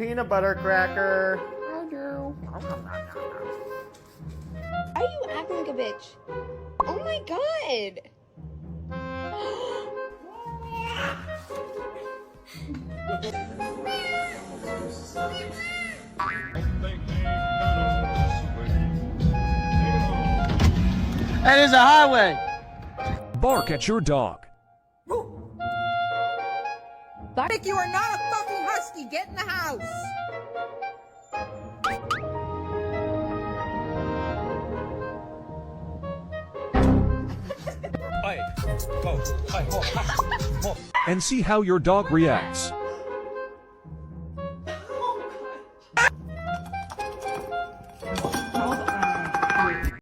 Peanut butter cracker. Why are you acting like a bitch? Oh my god! That is a highway. Bark at your dog. Vic, you are not a fucking husky. Get in the house. And see how your dog reacts.